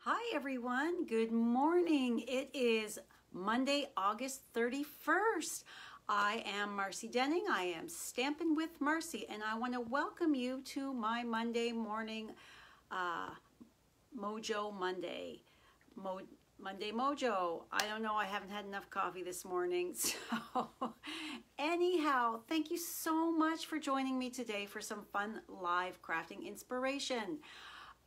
Hi everyone, good morning. It is Monday, August 31st. I am Marcy Denning. I am Stampin' with Marcy, and I want to welcome you to my Monday morning Mojo Monday. Monday Mojo. I don't know, I haven't had enough coffee this morning. So anyhow, thank you so much for joining me today for some fun live crafting inspiration.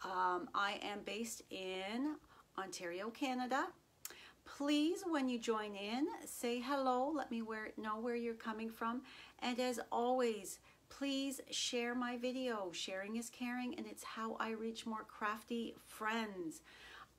I am based in Ontario, Canada. Please, when you join in, say hello. Let me know where you're coming from. And as always, please share my video. Sharing is caring, and it's how I reach more crafty friends.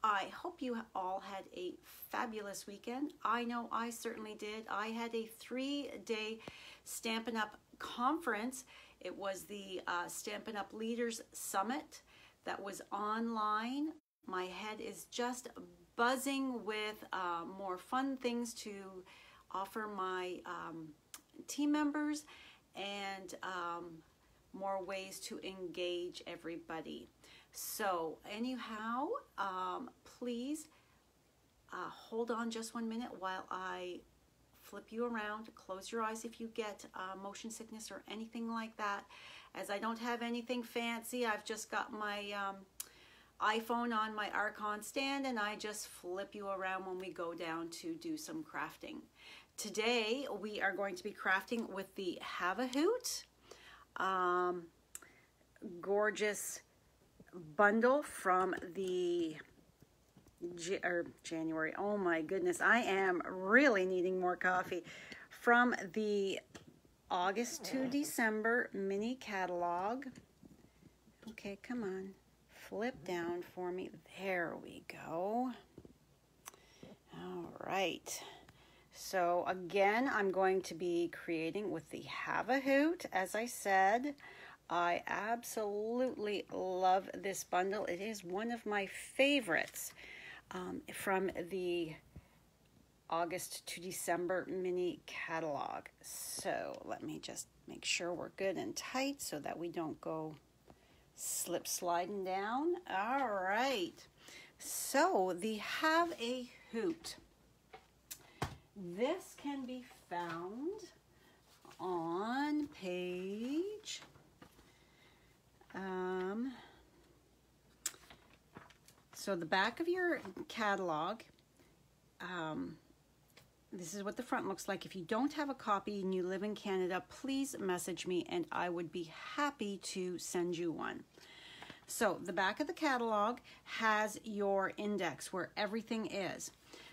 I hope you all had a fabulous weekend. I know I certainly did. I had a 3-day Stampin' Up! Conference. It was the Stampin' Up! Leaders Summit that was online. My head is just buzzing with more fun things to offer my team members and more ways to engage everybody. So anyhow, please hold on just 1 minute while I flip you around. Close your eyes if you get motion sickness or anything like that. As I don't have anything fancy, I've just got my iPhone on my Archon stand, and I just flip you around when we go down to do some crafting. Today we are going to be crafting with the Have a Hoot gorgeous bundle from the January. Oh my goodness, I am really needing more coffee. From the August to December mini catalog. Okay, come on. Flip down for me. There we go. All right. So again, I'm going to be creating with the Have a Hoot. As I said, I absolutely love this bundle. It is one of my favorites from the August to December mini catalog. So let me just make sure we're good and tight so that we don't go slip sliding down. All right. So the Have a Hoot. This can be found on page so the back of your catalog, this is what the front looks like. If you don't have a copy and you live in Canada, please message me and I would be happy to send you one. So the back of the catalog has your index where everything is.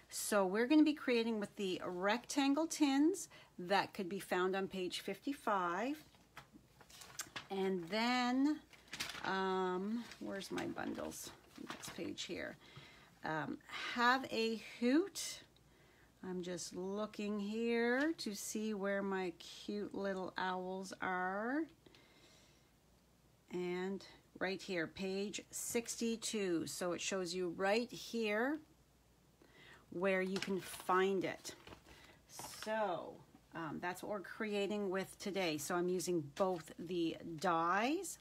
So we're going to be creating with the rectangle tins that could be found on page 55. And then, where's my bundles? Next page here. Have a Hoot. I'm just looking here to see where my cute little owls are. And right here, page 62. So it shows you right here where you can find it. So that's what we're creating with today. So I'm using both the dies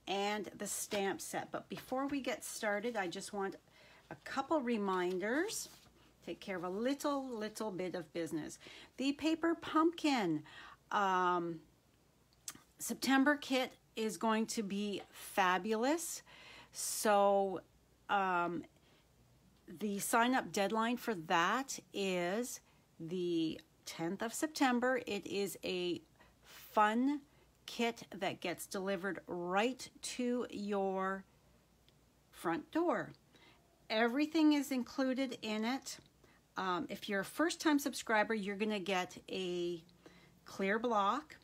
and the stamp set. But before we get started, I just want a couple reminders. Take care of a little bit of business. The paper pumpkin September kit is going to be fabulous. So the sign up deadline for that is the 10th of September. It is a fun kit that gets delivered right to your front door. Everything is included in it. If you're a first-time subscriber, you're going to get a clear block,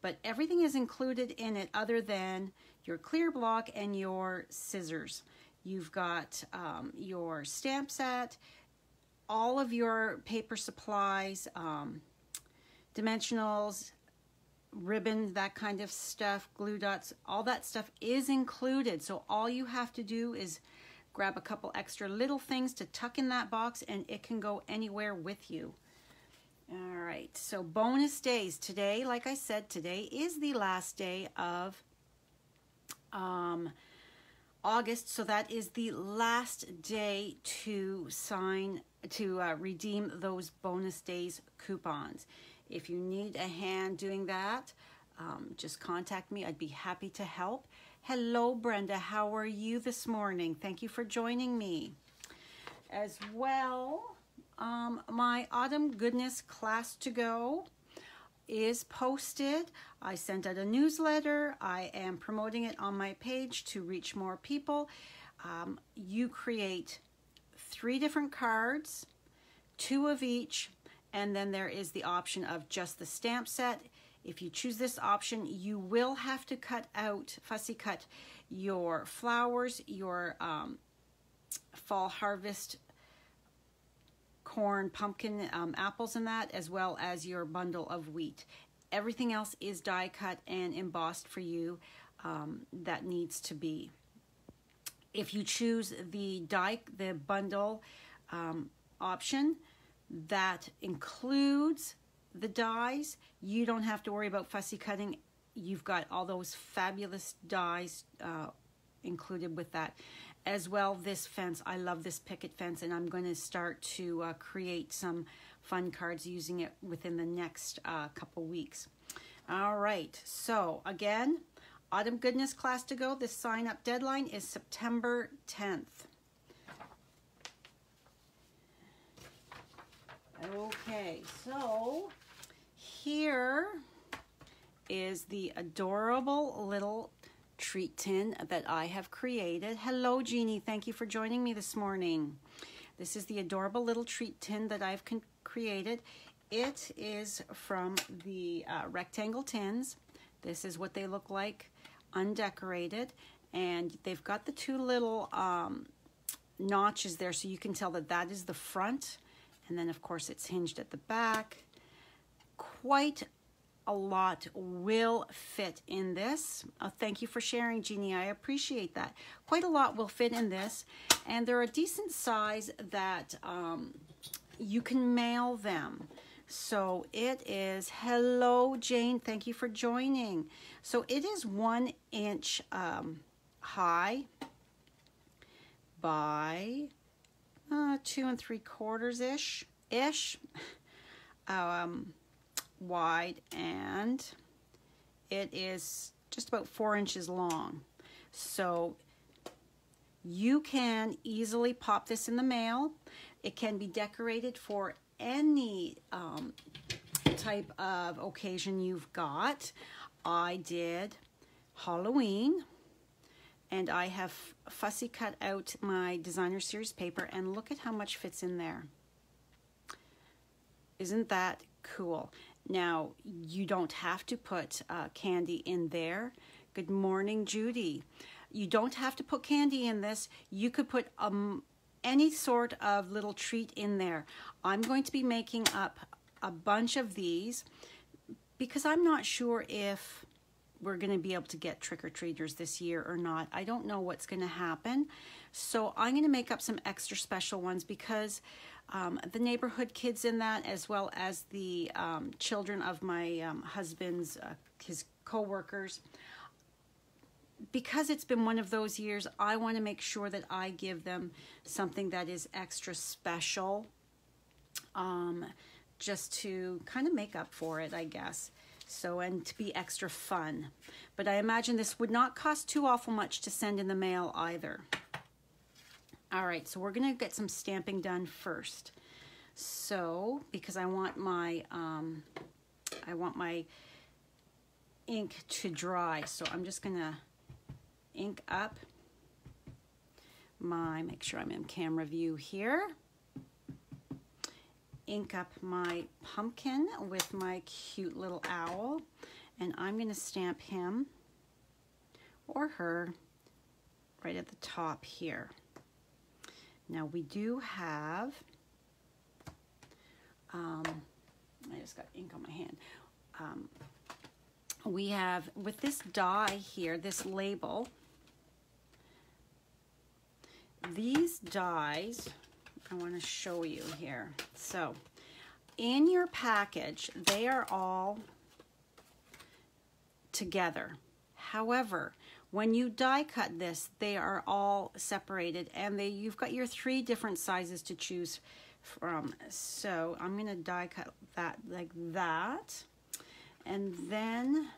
but everything is included in it other than your clear block and your scissors. You've got your stamp set, all of your paper supplies, dimensionals, ribbon, that kind of stuff, glue dots, all that stuff is included. So all you have to do is grab a couple extra little things to tuck in that box and it can go anywhere with you. All right, so bonus days. Today, like I said, today is the last day of August, so that is the last day to redeem those bonus days coupons. If you need a hand doing that, just contact me. I'd be happy to help. Hello, Brenda. How are you this morning? Thank you for joining me. As well, my Autumn Goodness Class to Go is posted. I sent out a newsletter. I am promoting it on my page to reach more people. You create 3 different cards, 2 of each, and then there is the option of just the stamp set. If you choose this option, you will have to fussy cut your flowers, your fall harvest corn, pumpkin, apples and that, as well as your bundle of wheat. Everything else is die cut and embossed for you. That needs to be. If you choose the bundle option, that includes the dies. You don't have to worry about fussy cutting. You've got all those fabulous dies included with that. As well, this fence, I love this picket fence, and I'm going to start to create some fun cards using it within the next couple weeks. All right, so again, Autumn Goodness Class to Go. The sign-up deadline is September 10th. Okay, so here is the adorable little treat tin that I have created. Hello, Jeannie. Thank you for joining me this morning. This is the adorable little treat tin that I've created. It is from the rectangle tins. This is what they look like undecorated, and they've got the 2 little notches there, so you can tell that that is the front, and then of course it's hinged at the back. Quite a lot will fit in this. Thank you for sharing, Jeannie. I appreciate that. Quite a lot will fit in this, and they're a decent size that you can mail them. So it is, hello, Jane. Thank you for joining. So it is 1 inch high by 2 3/4 ish. Wide, and it is just about 4 inches long. So you can easily pop this in the mail. It can be decorated for any type of occasion you've got. I did Halloween, and I have fussy cut out my designer series paper, and look at how much fits in there. Isn't that cool? Now, you don't have to put candy in there. Good morning, Judy. You don't have to put candy in this. You could put any sort of little treat in there. I'm going to be making up a bunch of these because I'm not sure if we're going to be able to get trick-or-treaters this year or not. I don't know what's going to happen. So I'm going to make up some extra special ones because the neighborhood kids in that, as well as the children of my husband's, his co-workers, because it's been one of those years, I want to make sure that I give them something that is extra special, just to kind of make up for it, I guess. So, and to be extra fun. But I imagine this would not cost too awful much to send in the mail either. All right, so we're going to get some stamping done first. So, because I want my ink to dry, so I'm just going to ink up make sure I'm in camera view here. Ink up my pumpkin with my cute little owl, and I'm going to stamp him or her right at the top here. Now we do have, I just got ink on my hand. We have, with this die here, this label, these dies, I want to show you here. So in your package, they are all together. However, When you die cut this, they are all separated, and you've got your 3 different sizes to choose from. So I'm going to die cut that like that. And then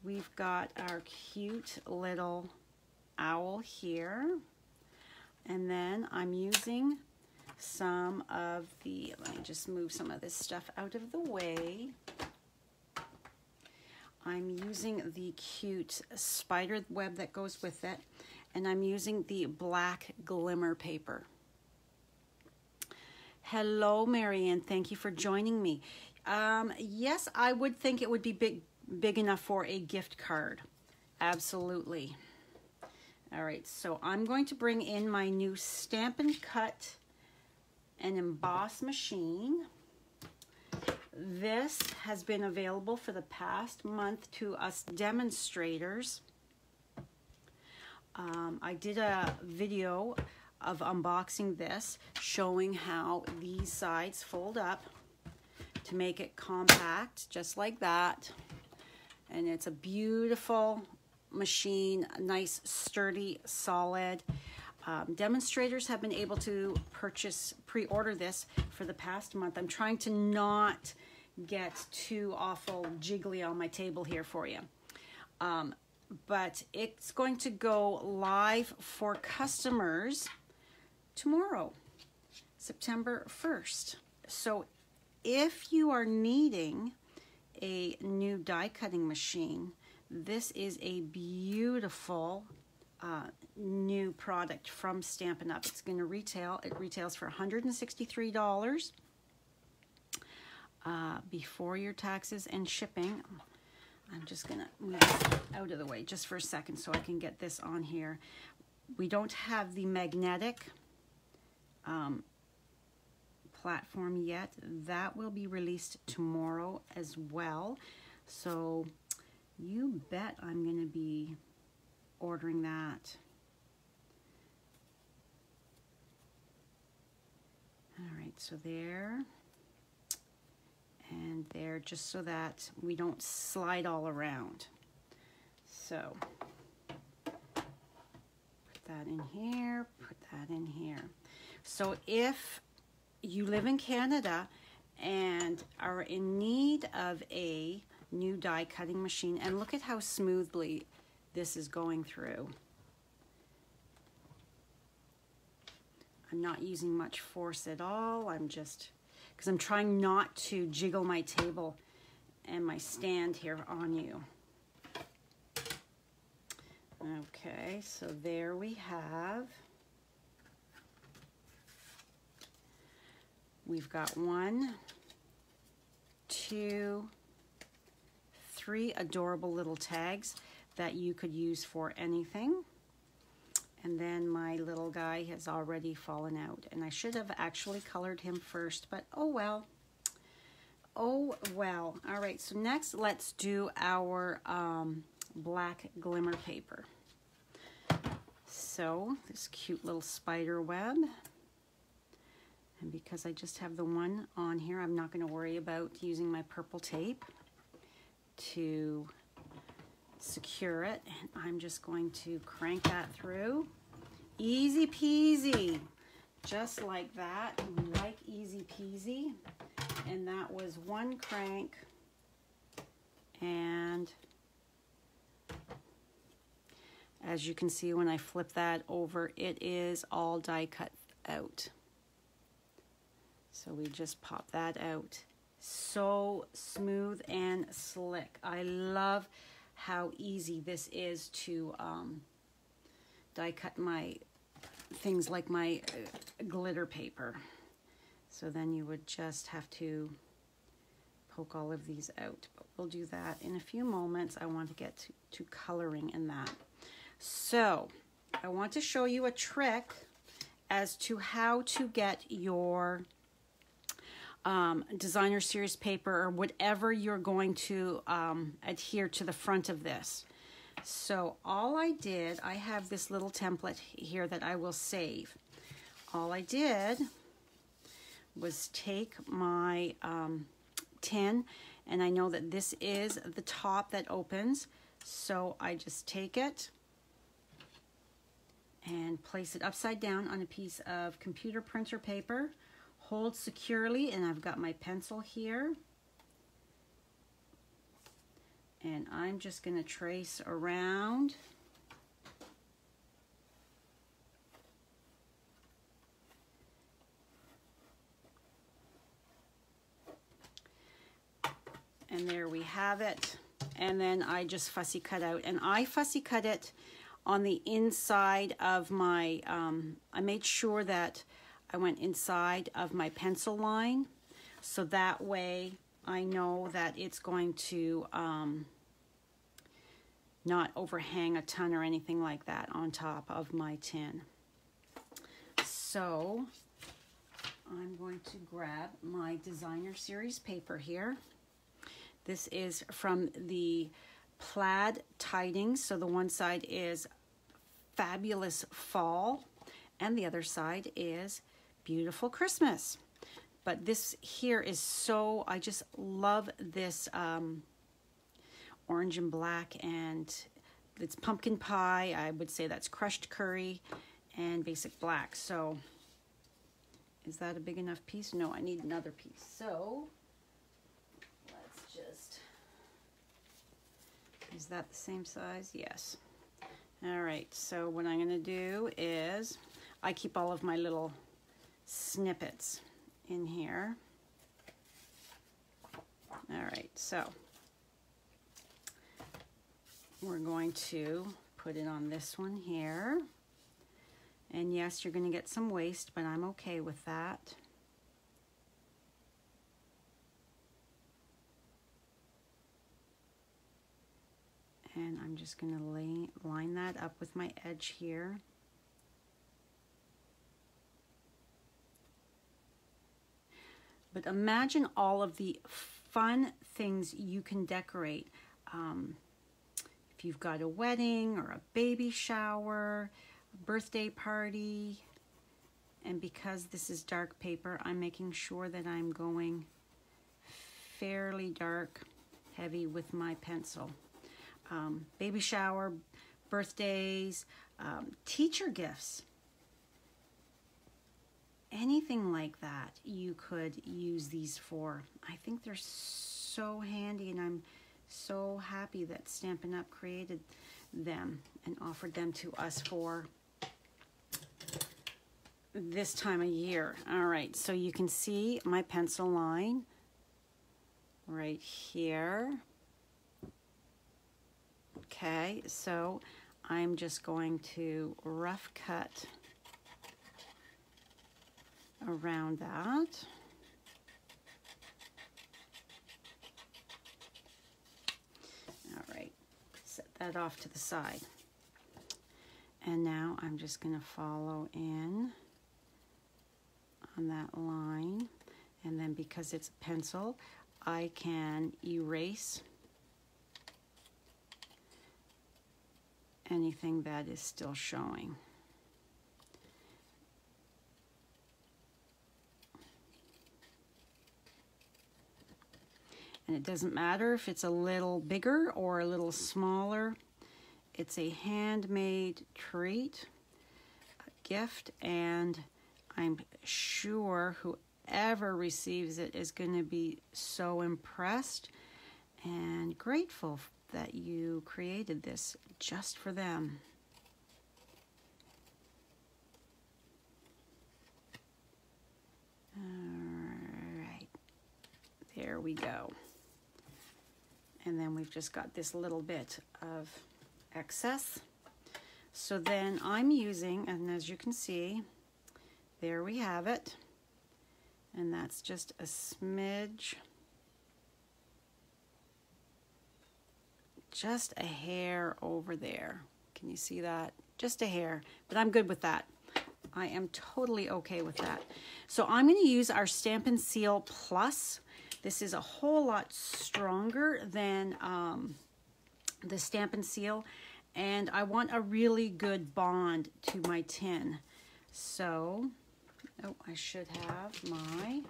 we've got our cute little owl here. And then I'm using some of the, let me just move some of this stuff out of the way. I'm using the cute spider web that goes with it, and I'm using the black glimmer paper. Hello, Marianne. Thank you for joining me. Yes, I would think it would be big enough for a gift card. Absolutely. All right, so I'm going to bring in my new Stampin' Cut and Emboss machine. This has been available for the past month to us demonstrators. I did a video of unboxing this, showing how these sides fold up to make it compact, just like that. And it's a beautiful machine, nice, sturdy, solid. Demonstrators have been able to pre-order this for the past month. I'm trying to not get too awful jiggly on my table here for you. But it's going to go live for customers tomorrow, September 1st. So if you are needing a new die cutting machine, this is a beautiful new product from Stampin' Up. It's going to retail. It retails for $163 before your taxes and shipping. I'm just going to move this out of the way just for a second so I can get this on here. We don't have the magnetic platform yet. That will be released tomorrow as well. So you bet I'm going to be ordering that. All right, so there and there, just so that we don't slide all around. So put that in here, put that in here. So if you live in Canada and are in need of a new die cutting machine, and look at how smoothly this is going through. I'm not using much force at all. I'm just, because I'm trying not to jiggle my table and my stand here on you. Okay, so there we have. We've got 1, 2, 3 adorable little tags that you could use for anything. And then my little guy has already fallen out. And I should have actually colored him first, but oh well. Oh well. All right, so next let's do our black glimmer paper. So this cute little spider web. And because I just have the one on here, I'm not going to worry about using my purple tape to secure it. And I'm just going to crank that through. Easy peasy. Just like that. Like easy peasy. And that was 1 crank. And as you can see when I flip that over, it is all die cut out. So we just pop that out. So smooth and slick. I love how easy this is to die cut my things like my glitter paper. So then you would just have to poke all of these out. But we'll do that in a few moments. I want to get to coloring in that. So I want to show you a trick as to how to get your designer series paper or whatever you're going to adhere to the front of this. So all I did, I have this little template here that I will save. All I did was take my tin, and I know that this is the top that opens, so I just take it and place it upside down on a piece of computer printer paper. Hold securely, and I've got my pencil here. And I'm just going to trace around. And there we have it. And then I just fussy cut out. And I fussy cut it on the inside of my, I made sure that I went inside of my pencil line. So that way I know that it's going to not overhang a ton or anything like that on top of my tin. So I'm going to grab my designer series paper here. This is from the plaid tidings. So the one side is Fabulous Fall and the other side is Beautiful Christmas. But this here is so, I just love this orange and black, and it's pumpkin pie. I would say that's crushed curry and basic black. So is that a big enough piece? No, I need another piece. So is that the same size? Yes. All right, so what I'm gonna do is, I keep all of my little snippets in here. All right, so we're going to put it on this one here. And yes, you're gonna get some waste, but I'm okay with that. And I'm just going to line that up with my edge here. But imagine all of the fun things you can decorate. If you've got a wedding or a baby shower, a birthday party. And because this is dark paper, I'm making sure that I'm going fairly dark, heavy with my pencil. Baby shower, birthdays, teacher gifts, anything like that you could use these for. I think they're so handy, and I'm so happy that Stampin' Up! Created them and offered them to us for this time of year. All right, so you can see my pencil line right here. Okay, so I'm just going to rough cut around that. All right, set that off to the side. And now I'm just going to follow in on that line. And then because it's a pencil, I can erase anything that is still showing. And it doesn't matter if it's a little bigger or a little smaller. It's a handmade treat, a gift, and I'm sure whoever receives it is going to be so impressed and grateful that you created this just for them. All right, there we go. And then we've just got this little bit of excess. So then I'm using, and as you can see, there we have it. And that's just a smidge, just a hair over there. Can you see that? Just a hair, but I'm good with that. I am totally okay with that. So I'm going to use our Stampin' Seal Plus. This is a whole lot stronger than the Stampin' Seal, and I want a really good bond to my tin. So, oh, I should have my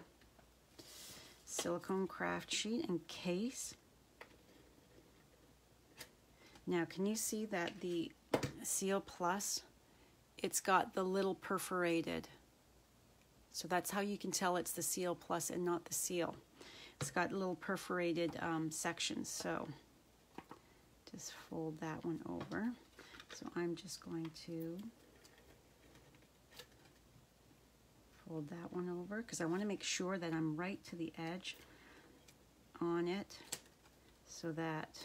silicone craft sheet and case. Now, can you see that the Seal Plus it's got the little perforated. So that's how you can tell it's the Seal Plus and not the Seal. It's got little perforated sections. So just fold that one over. So I'm just going to fold that one over because I want to make sure that I'm right to the edge on it so that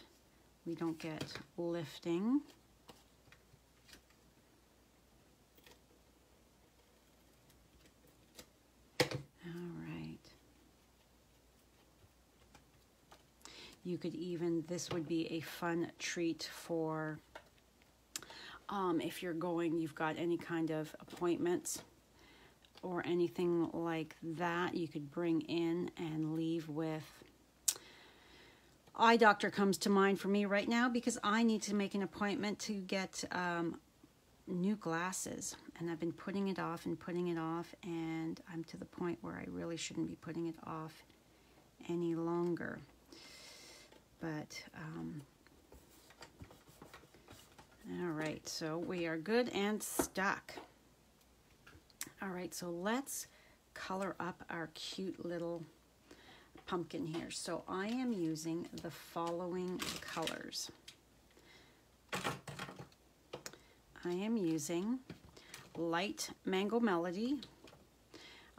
we don't get lifting. You could even, this would be a fun treat for if you're going, you've got any kind of appointments or anything like that, you could bring in and leave with. Eye doctor comes to mind for me right now because I need to make an appointment to get new glasses, and I've been putting it off and putting it off, and I'm to the point where I really shouldn't be putting it off any longer. But, all right, so we are good and stuck. All right, so let's color up our cute little pumpkin here. So I am using the following colors. I am using light Mango Melody.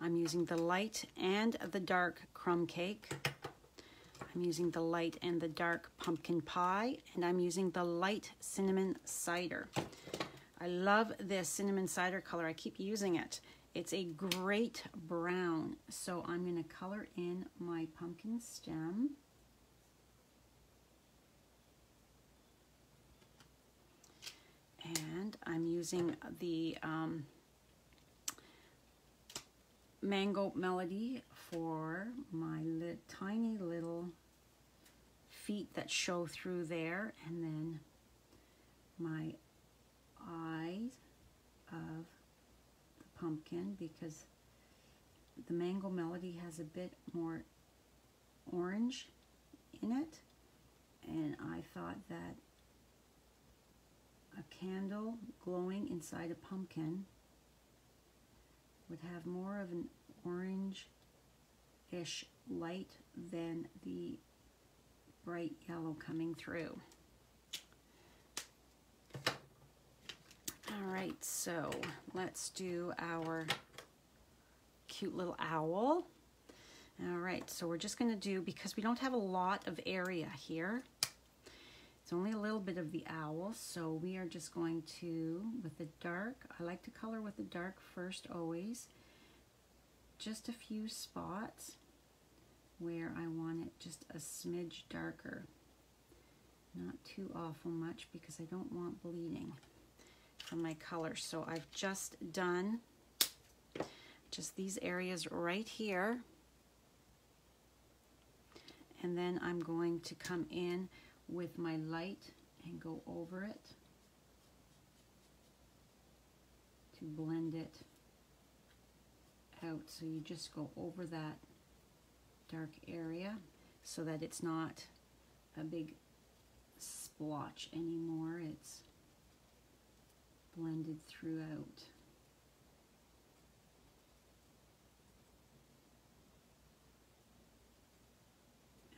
I'm using the light and the dark Crumb Cake. I'm using the light and the dark Pumpkin Pie, and I'm using the light Cinnamon Cider. I love this Cinnamon Cider color. I keep using it. It's a great brown. So I'm going to color in my pumpkin stem. And I'm using the Mango Melody for my tiny little feet that show through there, and then my eyes of the pumpkin, because the Mango Melody has a bit more orange in it, and I thought that a candle glowing inside a pumpkin would have more of an orange-ish light than the bright yellow coming through. All right, so let's do our cute little owl. All right, so we're just going to do, because we don't have a lot of area here, it's only a little bit of the owl, so we are just going to, with the dark, I like to color with the dark first always, just a few spots where I want it just a smidge darker. Not too awful much because I don't want bleeding from my color. So I've just done just these areas right here. And then I'm going to come in with my light and go over it to blend it out. So you just go over that dark area so that it's not a big splotch anymore. It's blended throughout.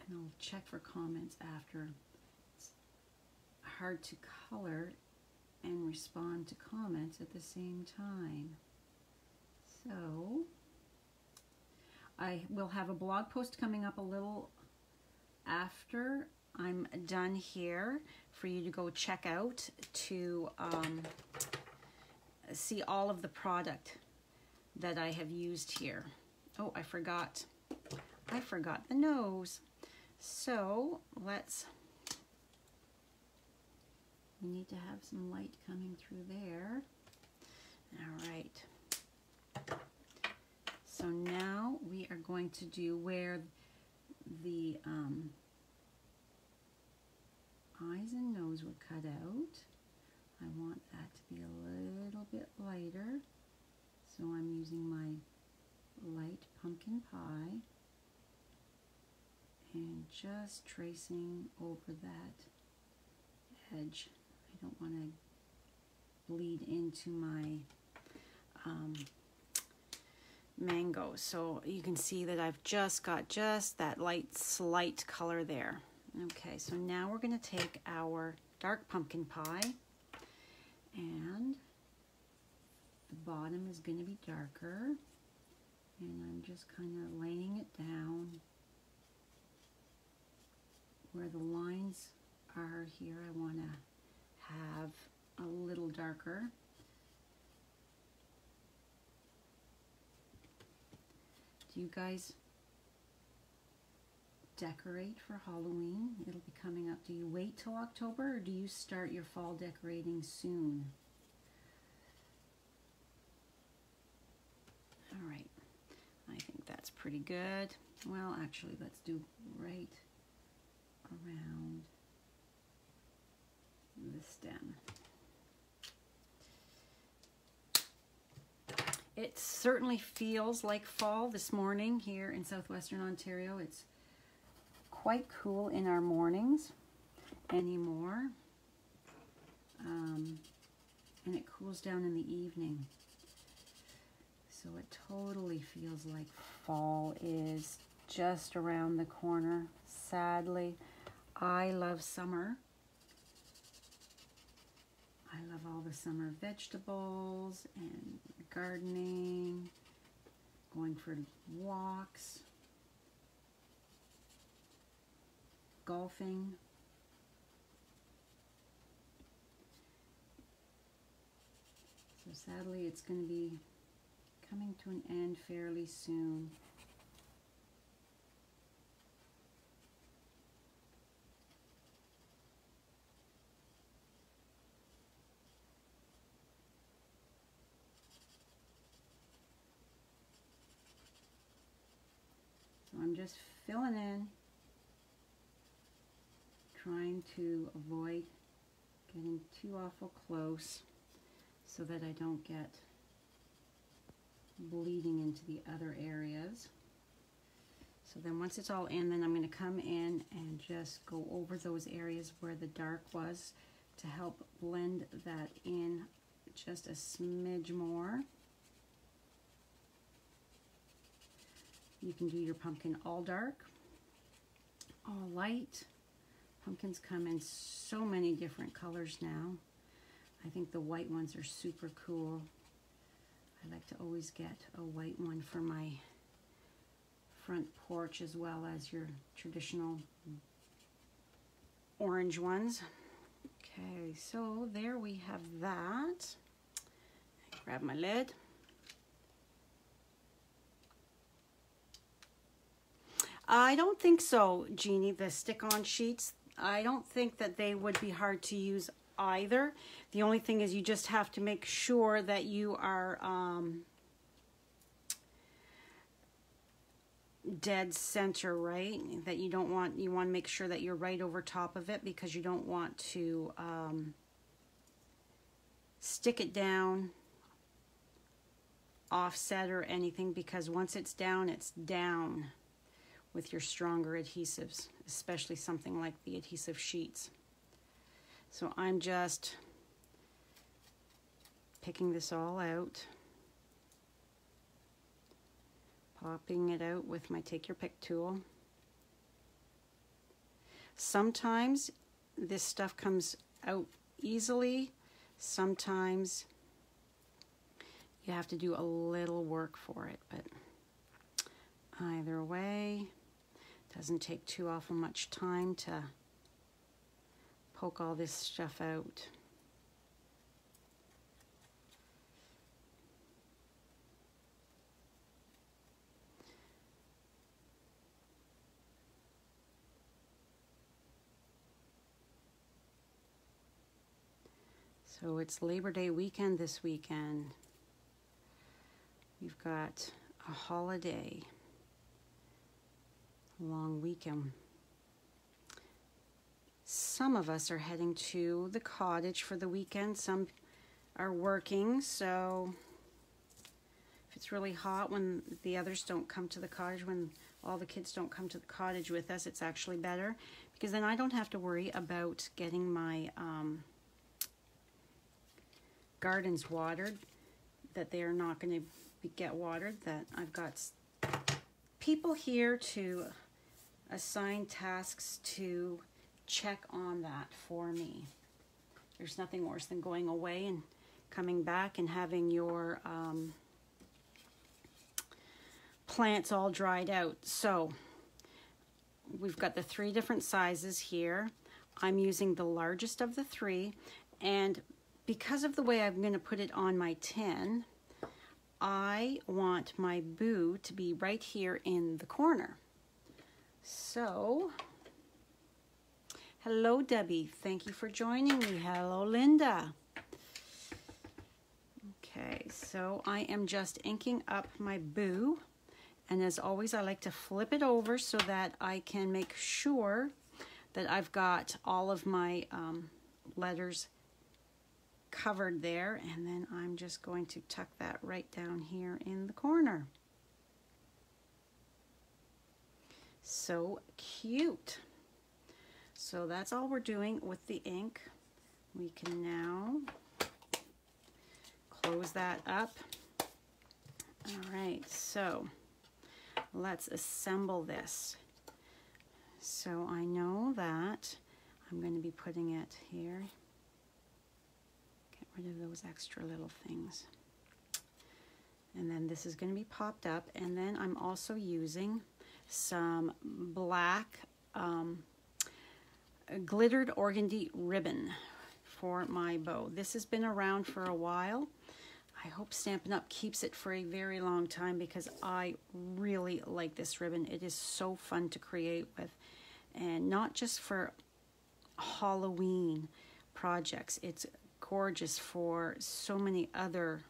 And I'll check for comments after. It's hard to color and respond to comments at the same time. So I will have a blog post coming up a little after I'm done here for you to go check out to see all of the product that I have used here. Oh, I forgot the nose. So we need to have some light coming through there. All right. So now we are going to do where the eyes and nose were cut out. I want that to be a little bit lighter. So I'm using my light Pumpkin Pie and just tracing over that edge. I don't want to bleed into my mango. So you can see that I've just got just that light, slight color there. Okay, so now we're going to take our dark pumpkin pie, and the bottom is going to be darker, and I'm just kind of laying it down where the lines are here. I want to have a little darker. Do you guys decorate for Halloween? It'll be coming up. Do you wait till October, or do you start your fall decorating soon? All right, I think that's pretty good. Well, actually, let's do right around the stem. It certainly feels like fall this morning here in southwestern Ontario. It's quite cool in our mornings anymore, and it cools down in the evening. So it totally feels like fall is just around the corner. Sadly, I love summer. I love all the summer vegetables and gardening, going for walks, golfing. So sadly, it's going to be coming to an end fairly soon. So I'm just filling in, trying to avoid getting too awful close so that I don't get bleeding into the other areas. So then once it's all in, then I'm going to come in and just go over those areas where the dark was to help blend that in just a smidge more. You can do your pumpkin all dark, all light. Pumpkins come in so many different colors now. I think the white ones are super cool. I like to always get a white one for my front porch, as well as your traditional orange ones. Okay, so there we have that. Grab my lid. I don't think so, Jeannie, the stick-on sheets. I don't think that they would be hard to use either. The only thing is you just have to make sure that you are dead center, right? That you don't want, you want to make sure that you're right over top of it, because you don't want to stick it down, offset or anything, because once it's down with your stronger adhesives, especially something like the adhesive sheets. So I'm just picking this all out, popping it out with my take your pick tool. Sometimes this stuff comes out easily, sometimes you have to do a little work for it, but either way, it doesn't take too awful much time to poke all this stuff out. So it's Labor Day weekend this weekend. We've got a holiday, long weekend. Some of us are heading to the cottage for the weekend. Some are working, so if it's really hot when the others don't come to the cottage, when all the kids don't come to the cottage with us, it's actually better, because then I don't have to worry about getting my gardens watered, that they are not going to get watered, that I've got people here to assign tasks to check on that for me. There's nothing worse than going away and coming back and having your plants all dried out. So we've got the 3 different sizes here. I'm using the largest of the 3, and because of the way I'm going to put it on my tin, I want my boo to be right here in the corner. So, hello Debbie, thank you for joining me. Hello Linda. Okay, so I am just inking up my boo, and as always I like to flip it over so that I can make sure that I've got all of my letters covered there, and then I'm just going to tuck that right down here in the corner. So cute. So that's all we're doing with the ink. We can now close that up. All right, so let's assemble this. So I know that I'm going to be putting it here. Get rid of those extra little things. And then this is going to be popped up. And then I'm also using some black glittered organdy ribbon for my bow. This has been around for a while. I hope Stampin' Up! Keeps it for a very long time because I really like this ribbon. It is so fun to create with, and not just for Halloween projects. It's gorgeous for so many other,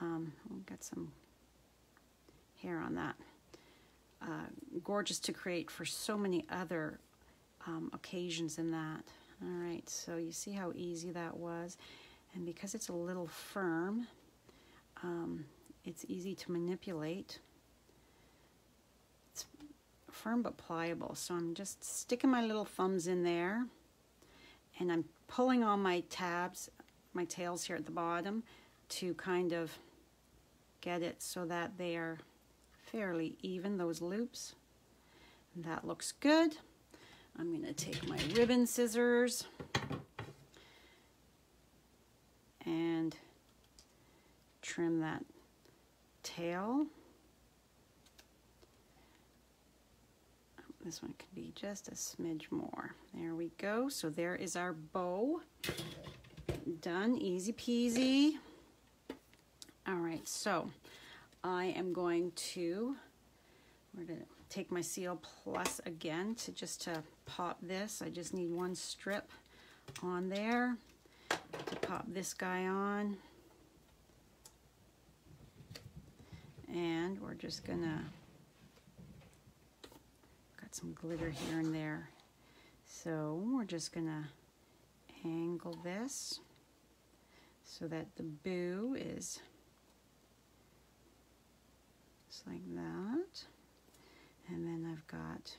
we've got some hair on that. Gorgeous to create for so many other occasions in that. All right, so you see how easy that was. And because it's a little firm, it's easy to manipulate. It's firm but pliable. So I'm just sticking my little thumbs in there, and I'm pulling on my tabs, my tails here at the bottom, to kind of get it so that they are fairly even, those loops. And that looks good. I'm going to take my ribbon scissors and trim that tail. This one could be just a smidge more. There we go. So there is our bow. Done, easy peasy. All right, so I am going to, we're going to take my Seal Plus again to just to pop this. I just need one strip on there to pop this guy on, and we're just gonna, got some glitter here and there, so we're just gonna angle this so that the boo is just like that, and then I've got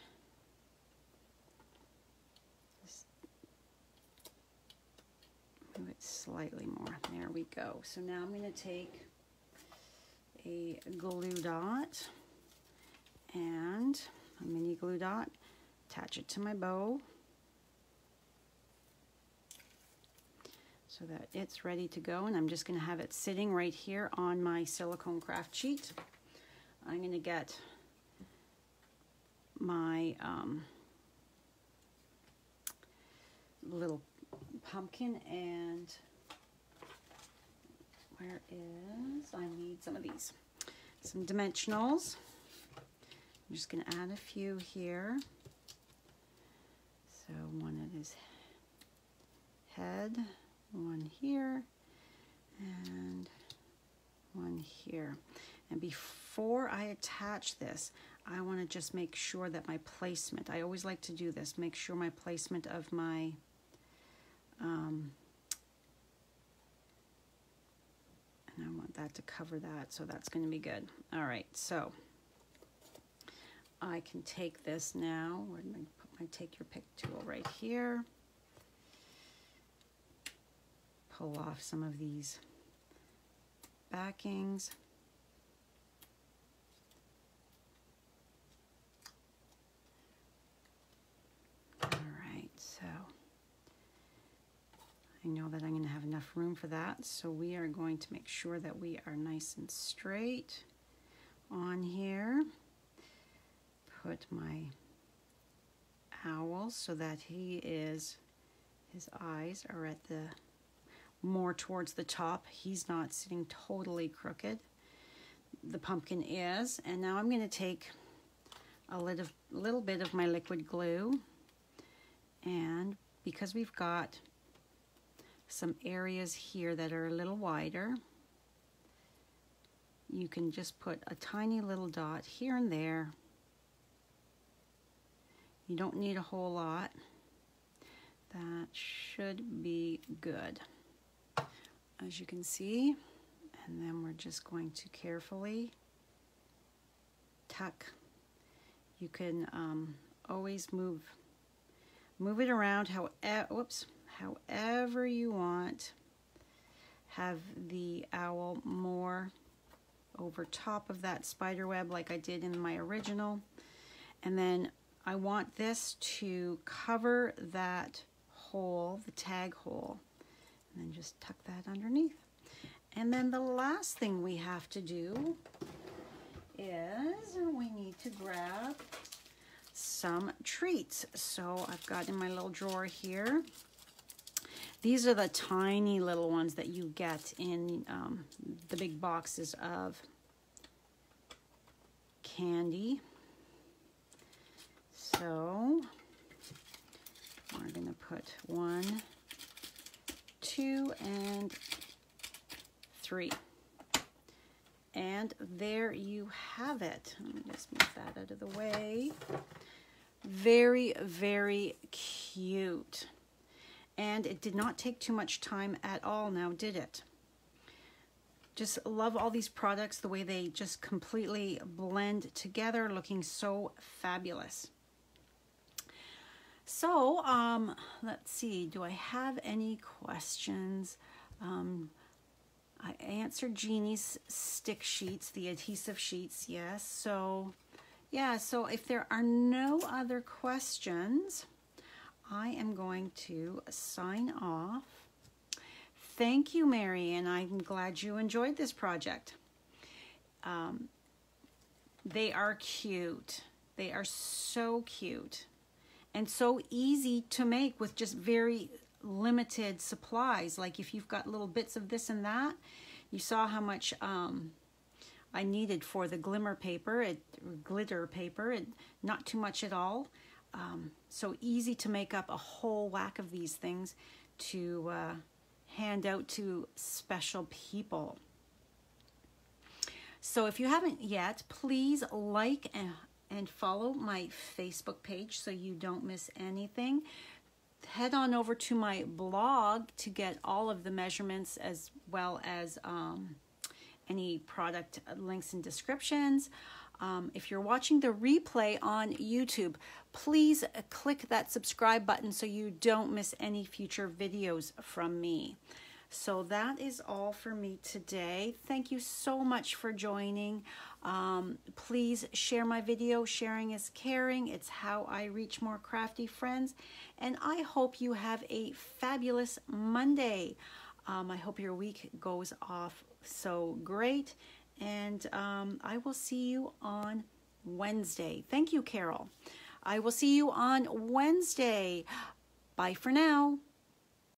move it slightly more. There we go. So now I'm going to take a glue dot and a mini glue dot, attach it to my bow so that it's ready to go, and I'm just going to have it sitting right here on my silicone craft sheet. I'm going to get my little pumpkin, and where is, I need some of these, some dimensionals. I'm just going to add a few here. So one at his head, one here, and one here. And before I attach this, I want to just make sure that my placement, I always like to do this, make sure my placement of my and I want that to cover that, so that's going to be good. All right, so I can take this now. Where did I put my take your pick tool? Right here. pull off some of these backings. All right, so I know that I'm going to have enough room for that, so we are going to make sure that we are nice and straight on here. Put my owl so that his eyes are at the more towards the top. He's not sitting totally crooked. The pumpkin is. And now I'm going to take a little bit of my liquid glue, and because we've got some areas here that are a little wider, you can just put a tiny little dot here and there. You don't need a whole lot. That should be good, as you can see. And then we're just going to carefully tuck. You can always move it around however you want. Have the owl more over top of that spider web like I did in my original. And then I want this to cover that hole, the tag hole, and then just tuck that underneath. And then the last thing we have to do is we need to grab some treats. So I've got in my little drawer here, these are the tiny little ones that you get in the big boxes of candy. So we're going to put 1, 2, and 3. And there you have it. Let me just move that out of the way. Very, very cute. And it did not take too much time at all now, did it? Just love all these products, the way they just completely blend together, looking so fabulous. So, let's see, do I have any questions? I answered Jeannie's stick sheets, the adhesive sheets, yes. So, yeah, so if there are no other questions, I am going to sign off. Thank you, Mary, and I'm glad you enjoyed this project. They are cute. They are so cute and so easy to make with just very limited supplies. Like if you've got little bits of this and that, you saw how much I needed for the glitter paper, not too much at all. So easy to make up a whole whack of these things to hand out to special people. So if you haven't yet, please like and follow my Facebook page so you don't miss anything. Head on over to my blog to get all of the measurements as well as any product links and descriptions. If you're watching the replay on YouTube, please click that subscribe button so you don't miss any future videos from me. So that is all for me today. Thank you so much for joining. Please share my video. Sharing is caring. It's how I reach more crafty friends. And I hope you have a fabulous Monday. I hope your week goes off so great. And I will see you on Wednesday. Thank you, Carol. I will see you on Wednesday. Bye for now.